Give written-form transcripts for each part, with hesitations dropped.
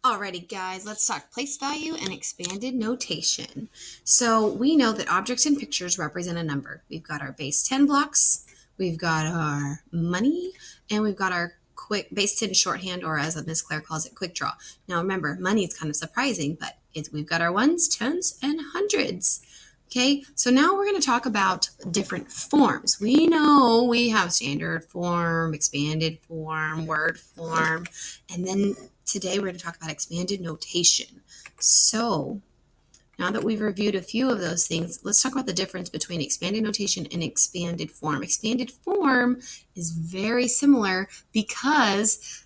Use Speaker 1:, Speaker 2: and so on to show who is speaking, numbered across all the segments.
Speaker 1: Alrighty, guys, let's talk place value and expanded notation. So we know that objects and pictures represent a number. We've got our base 10 blocks, we've got our money, and we've got our quick base 10 shorthand, or as Miss Clare calls it, quick draw. Now remember, money is kind of surprising, but we've got our ones, tens, and hundreds. Okay, so now we're going to talk about different forms. We know we have standard form, expanded form, word form, and then today we're going to talk about expanded notation. So now that we've reviewed a few of those things, let's talk about the difference between expanded notation and expanded form. Expanded form is very similar because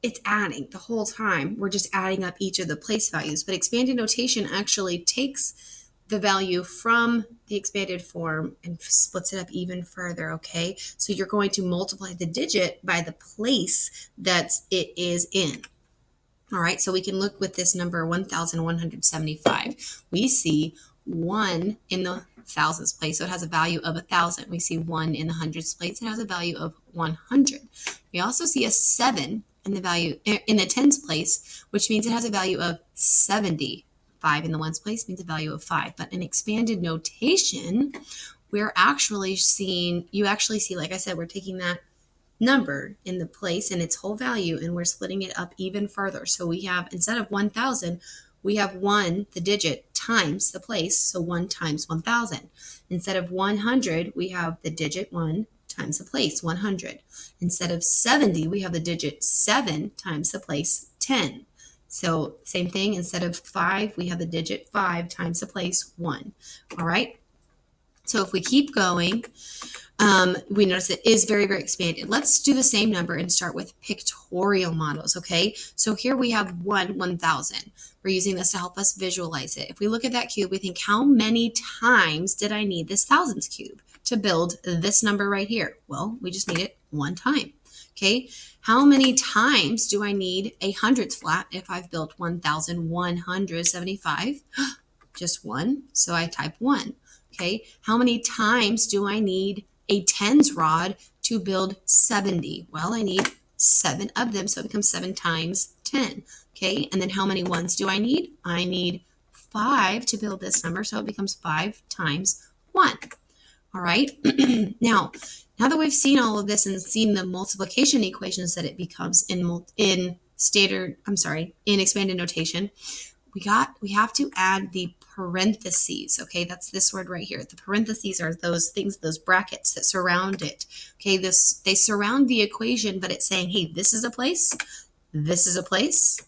Speaker 1: it's adding the whole time. We're just adding up each of the place values, but expanded notation actually takes the value from the expanded form and splits it up even further, okay? So you're going to multiply the digit by the place that it is in. All right, so we can look with this number 1,175. We see 1 in the thousands place, so it has a value of 1,000. We see 1 in the hundreds place, it has a value of 100. We also see a 7 in the tens place, which means it has a value of 70. 5 in the ones place means a value of 5. But in expanded notation, we're actually seeing, you actually see, like I said, we're taking that number in the place and its whole value, and we're splitting it up even further. So we have, instead of 1,000, we have 1, the digit, times the place, so 1 times 1,000. Instead of 100, we have the digit 1 times the place, 100. Instead of 70, we have the digit 7 times the place, 10. So same thing, instead of 5, we have the digit 5 times the place, 1. All right? So if we keep going, we notice it is very, very expanded. Let's do the same number and start with pictorial models, okay? So here we have 1,000. We're using this to help us visualize it. If we look at that cube, we think, how many times did I need this thousands cube to build this number right here? Well, we just need it one time, okay? How many times do I need a hundreds flat if I've built 1,175? Just one, so I type 1. Okay, how many times do I need a tens rod to build 70? Well, I need 7 of them, so it becomes 7 times 10. Okay, and then how many ones do I need? I need 5 to build this number, so it becomes 5 times 1. All right, now that we've seen all of this and seen the multiplication equations that it becomes in expanded notation, we have to add the parentheses. Okay, that's this word right here. The parentheses are those things, those brackets that surround it. Okay, they surround the equation, but it's saying, hey, this is a place, this is a place,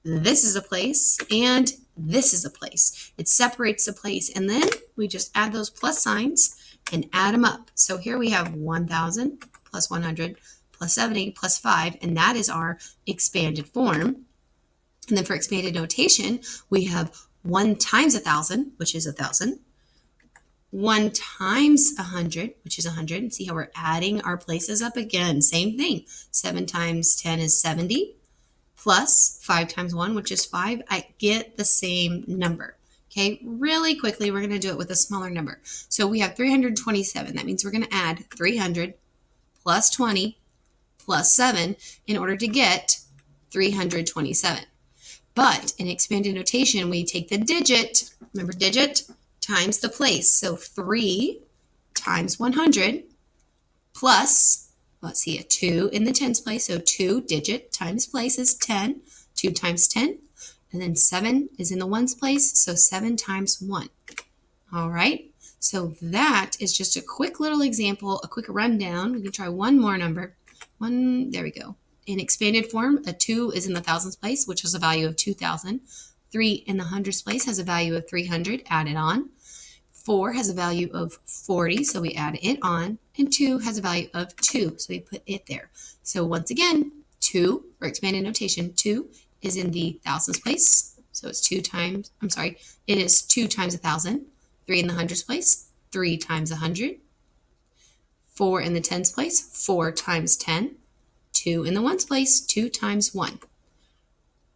Speaker 1: this is a place, and this is a place. It separates the place, and then we just add those plus signs and add them up. So here we have 1,000 plus 100 plus 70 plus 5, and that is our expanded form. And then for expanded notation, we have 1 times 1,000, which is 1,000. 1 times 100, which is 100. And see how we're adding our places up again. Same thing. 7 times 10 is 70. Plus 5 times 1, which is 5. I get the same number. Okay, really quickly, we're going to do it with a smaller number. So we have 327. That means we're going to add 300 plus 20 plus 7 in order to get 327. But in expanded notation, we take the digit, remember digit, times the place. So 3 times 100 plus, let's see, a 2 in the tens place. So 2 digit times place is 10. 2 times 10. And then 7 is in the ones place. So 7 times 1. All right. So that is just a quick little example, a quick rundown. We can try one more number. There we go. In expanded form, a 2 is in the thousands place, which has a value of 2,000. 3 in the hundreds place has a value of 300, add it on. 4 has a value of 40, so we add it on. And 2 has a value of 2, so we put it there. So once again, 2, for expanded notation, 2 is in the thousands place. So it's it is 2 times 1,000. 3 in the hundreds place, 3 times 100. 4 in the tens place, 4 times 10. 2 in the ones place, 2 times 1.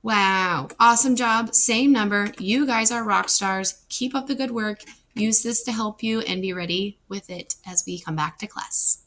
Speaker 1: Wow, awesome job, same number. You guys are rock stars. Keep up the good work. Use this to help you and be ready with it as we come back to class.